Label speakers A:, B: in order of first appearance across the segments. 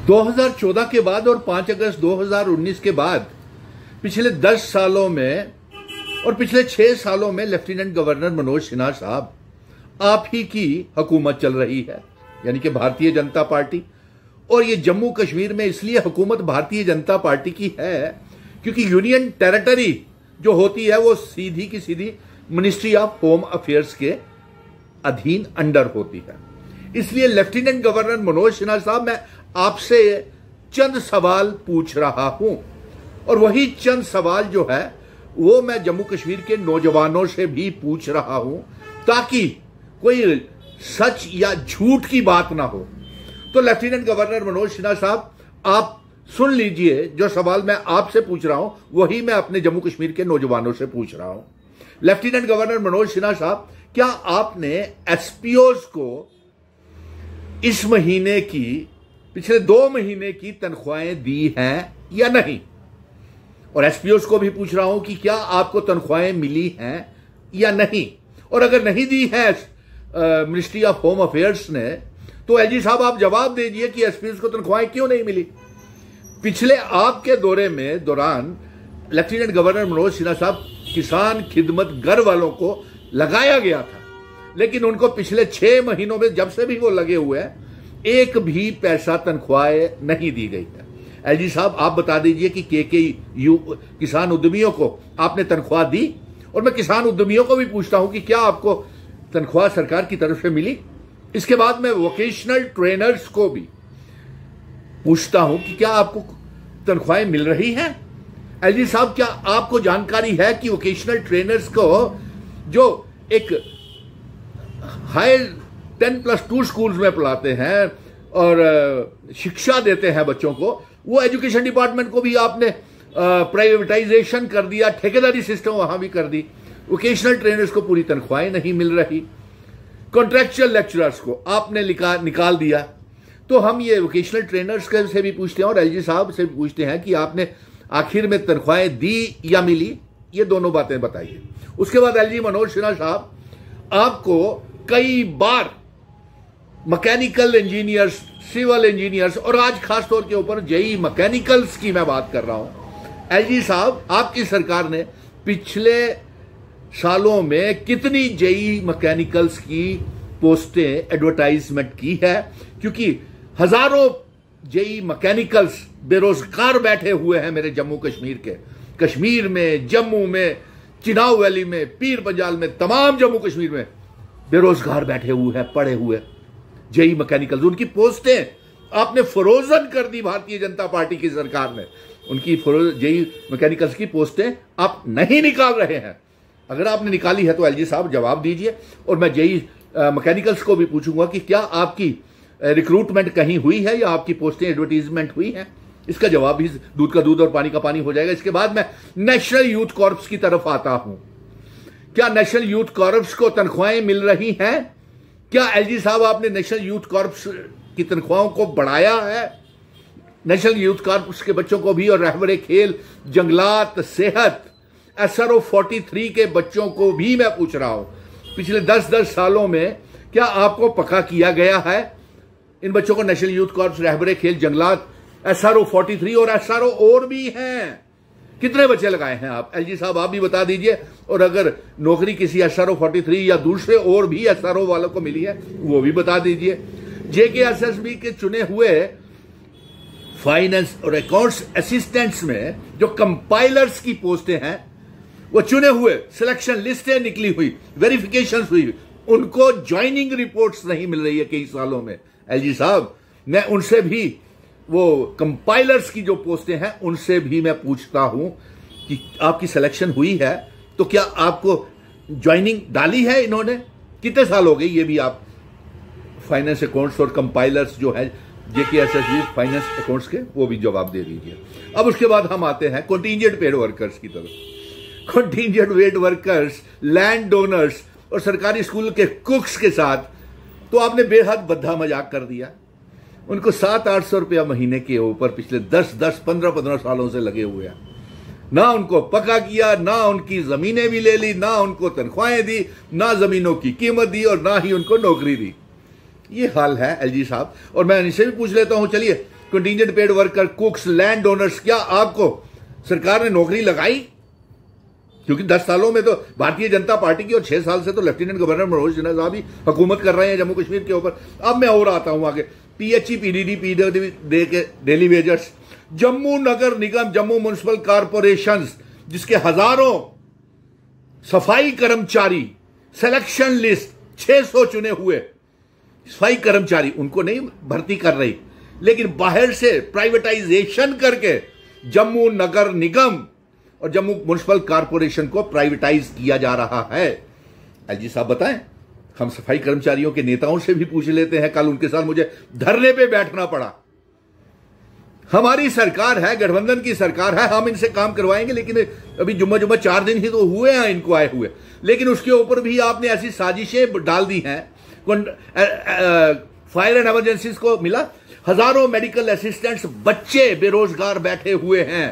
A: 2014 के बाद और 5 अगस्त 2019 के बाद पिछले 10 सालों में और पिछले 6 सालों में लेफ्टिनेंट गवर्नर मनोज सिन्हा साहब आप ही की हुकूमत चल रही है, यानी कि भारतीय जनता पार्टी। और ये जम्मू कश्मीर में इसलिए हुकूमत भारतीय जनता पार्टी की है क्योंकि यूनियन टेरिटरी जो होती है वो सीधी की सीधी मिनिस्ट्री ऑफ होम अफेयर्स के अधीन अंडर होती है। इसलिए लेफ्टिनेंट गवर्नर मनोज सिन्हा साहब, मैं आपसे चंद सवाल पूछ रहा हूं और वही चंद सवाल जो है वो मैं जम्मू कश्मीर के नौजवानों से भी पूछ रहा हूं ताकि कोई सच या झूठ की बात ना हो। तो लेफ्टिनेंट गवर्नर मनोज सिन्हा साहब, आप सुन लीजिए, जो सवाल मैं आपसे पूछ रहा हूं वही मैं अपने जम्मू कश्मीर के नौजवानों से पूछ रहा हूं। लेफ्टिनेंट गवर्नर मनोज सिन्हा साहब, क्या आपने एसपीओज को इस महीने की, पिछले 2 महीने की तनख्वाहें दी हैं या नहीं? और एसपीओज को भी पूछ रहा हूं कि क्या आपको तनख्वाहें मिली हैं या नहीं? और अगर नहीं दी है मिनिस्ट्री ऑफ होम अफेयर्स ने, तो एलजी साहब आप जवाब दीजिए कि एसपीओज को तनख्वाहें क्यों नहीं मिली? पिछले आपके दौरान लेफ्टिनेंट गवर्नर मनोज सिन्हा साहब, किसान खिदमत घर वालों को लगाया गया था, लेकिन उनको पिछले 6 महीनों में जब से भी वो लगे हुए हैं एक भी पैसा तनख्वाहें नहीं दी गई है। एलजी साहब आप बता दीजिए कि किसान उद्यमियों को आपने तनख्वाह दी? और मैं किसान उद्यमियों को भी पूछता हूं कि क्या आपको तनख्वाह सरकार की तरफ से मिली? इसके बाद मैं वोकेशनल ट्रेनर्स को भी पूछता हूं कि क्या आपको तनख्वाहें मिल रही हैं? एलजी साहब, क्या आपको जानकारी है कि वोकेशनल ट्रेनर्स को जो एक हायर 10+2 स्कूल्स में पढ़ाते हैं और शिक्षा देते हैं बच्चों को, वो एजुकेशन डिपार्टमेंट को भी आपने प्राइवेटाइजेशन कर दिया, ठेकेदारी सिस्टम वहां भी कर दी। वोकेशनल ट्रेनर्स को पूरी तनख्वाहें नहीं मिल रही, कॉन्ट्रैक्चुअल लेक्चरर्स को आपने निकाल दिया। तो हम ये वोकेशनल ट्रेनर्स से भी पूछते हैं और एलजी साहब से भी पूछते हैं कि आपने आखिर में तनख्वाहें दी या मिली? ये दोनों बातें बताइए। उसके बाद एलजी मनोज सिन्हा साहब, आपको कई बार मैकेनिकल इंजीनियर्स, सिविल इंजीनियर्स और आज खास तौर के ऊपर जेई मैकेनिकल्स की मैं बात कर रहा हूं, एलजी साहब आपकी सरकार ने पिछले सालों में कितनी जेई मैकेनिकल्स की पोस्टें एडवर्टाइजमेंट की है? क्योंकि हजारों जेई मैकेनिकल्स बेरोजगार बैठे हुए हैं मेरे जम्मू कश्मीर के, कश्मीर में, जम्मू में, चिनाब वैली में, पीर पंजाल में, तमाम जम्मू कश्मीर में बेरोजगार बैठे हुए हैं, पड़े हुए जेई मैकेनिकल्स। उनकी पोस्टें आपने फ्रोजन कर दी भारतीय जनता पार्टी की सरकार ने। उनकी जेई मैकेनिकल्स की पोस्टें आप नहीं निकाल रहे हैं। अगर आपने निकाली है तो एलजी साहब जवाब दीजिए। और मैं जेई मैकेनिकल्स को भी पूछूंगा कि क्या आपकी रिक्रूटमेंट कहीं हुई है या आपकी पोस्टें एडवर्टीजमेंट हुई है? इसका जवाब भी दूध का दूध और पानी का पानी हो जाएगा। इसके बाद मैं नेशनल यूथ कॉर्प्स की तरफ आता हूं। क्या नेशनल यूथ कॉर्प्स को तनख्वाहें मिल रही हैं? क्या एलजी साहब आपने नेशनल यूथ कॉर्प्स की तनख्वाहों को बढ़ाया है? नेशनल यूथ कॉर्प्स के बच्चों को भी और रहबरे खेल, जंगलात, सेहत, SRO 43 के बच्चों को भी मैं पूछ रहा हूं, पिछले 10 सालों में क्या आपको पक्का किया गया है इन बच्चों को? नेशनल यूथ कॉर्प्स, रहबरे खेल, जंगलात, SRO 43 और SRO और भी हैं, कितने बच्चे लगाए हैं आप? एलजी साहब आप भी बता दीजिए। और अगर नौकरी किसी SRO 43 या दूसरे और भी SRO वालों को मिली है वो भी बता दीजिए। JKSSB के चुने हुए फाइनेंस और अकाउंट्स असिस्टेंट्स में जो कंपाइलर्स की पोस्टें हैं, वो चुने हुए, सिलेक्शन लिस्टें निकली हुई, वेरिफिकेशन हुई, उनको ज्वाइनिंग रिपोर्ट्स नहीं मिल रही है कई सालों में। एलजी साहब, मैं उनसे भी, वो कंपाइलर्स की जो पोस्टें हैं उनसे भी मैं पूछता हूं कि आपकी सिलेक्शन हुई है तो क्या आपको ज्वाइनिंग डाली है इन्होंने? कितने साल हो गए? ये भी आप फाइनेंस अकाउंट्स और कंपाइलर्स जो है JKSSB फाइनेंस अकाउंट्स के, वो भी जवाब दे दीजिए। अब उसके बाद हम आते हैं कंटिंजेंट पेड वर्कर्स की तरफ। Contingent paid workers, land donors और सरकारी स्कूल के कुक्स के साथ तो आपने बेहद बद्दा मजाक कर दिया। उनको 700-800 रुपया महीने के ऊपर पिछले 10-10, 15-15 सालों से लगे हुए हैं। ना उनको पक्का किया, ना उनकी जमीनें भी ले ली, ना उनको तनख्वाहें दी, ना जमीनों की कीमत दी और ना ही उनको नौकरी दी। ये हाल है एलजी साहब। और मैं इनसे भी पूछ लेता हूं, चलिए contingent paid worker, कुक्स, land owners, क्या आपको सरकार ने नौकरी लगाई? क्योंकि 10 सालों में तो भारतीय जनता पार्टी की और 6 साल से तो लेफ्टिनेंट गवर्नर मनोज सिन्हा साहब ही हुकूमत कर रहे हैं जम्मू कश्मीर के ऊपर। अब मैं और आता हूं आगे। PHE, PDD, PWD के डेली वेजर्स, जम्मू नगर निगम, जम्मू म्युनिसिपल कॉरपोरेशन, जिसके हजारों सफाई कर्मचारी, सिलेक्शन लिस्ट 600 चुने हुए सफाई कर्मचारी, उनको नहीं भर्ती कर रही, लेकिन बाहर से प्राइवेटाइजेशन करके जम्मू नगर निगम और जम्मू म्युनिसिपल कॉरपोरेशन को प्राइवेटाइज किया जा रहा है। एलजी साहब बताएं, हम सफाई कर्मचारियों के नेताओं से भी पूछ लेते हैं। कल उनके साथ मुझे धरने पे बैठना पड़ा। हमारी सरकार है, गठबंधन की सरकार है, हम इनसे काम करवाएंगे, लेकिन अभी जुम्मा 4 दिन ही तो हुए हैं इनको आए हुए, लेकिन उसके ऊपर भी आपने ऐसी साजिशें डाल दी हैं। फायर एंड इमरजेंसीज को मिला, हजारों मेडिकल असिस्टेंट्स बच्चे बेरोजगार बैठे हुए हैं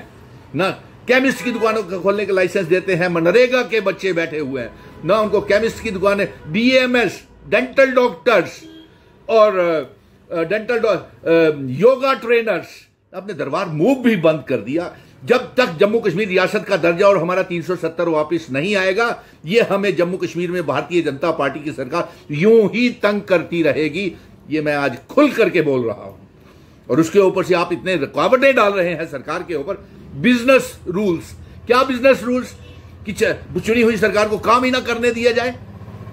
A: ना, केमिस्ट की दुकानों को खोलने का लाइसेंस देते हैं, मनरेगा के बच्चे बैठे हुए हैं ना, उनको केमिस्ट की दुकानें, BAMS, डेंटल डॉक्टर्स और योगा ट्रेनर्स, आपने दरबार मूव भी बंद कर दिया। जब तक जम्मू कश्मीर रियासत का दर्जा और हमारा 370 वापस नहीं आएगा, ये हमें जम्मू कश्मीर में भारतीय जनता पार्टी की सरकार यूं ही तंग करती रहेगी। ये मैं आज खुल करके बोल रहा हूं। और उसके ऊपर से आप इतने रुकावटें डाल रहे हैं सरकार के ऊपर। बिजनेस रूल्स, क्या बिजनेस रूल्स कि चुनी हुई सरकार को काम ही ना करने दिया जाए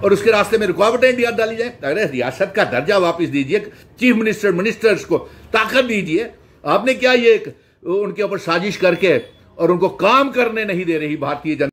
A: और उसके रास्ते में रुकावटें डाली जाए? अरे रियासत का दर्जा वापस दीजिए, चीफ मिनिस्टर, मिनिस्टर्स को ताकत दीजिए। आपने क्या ये उनके ऊपर साजिश करके और उनको काम करने नहीं दे रही भारतीय जनता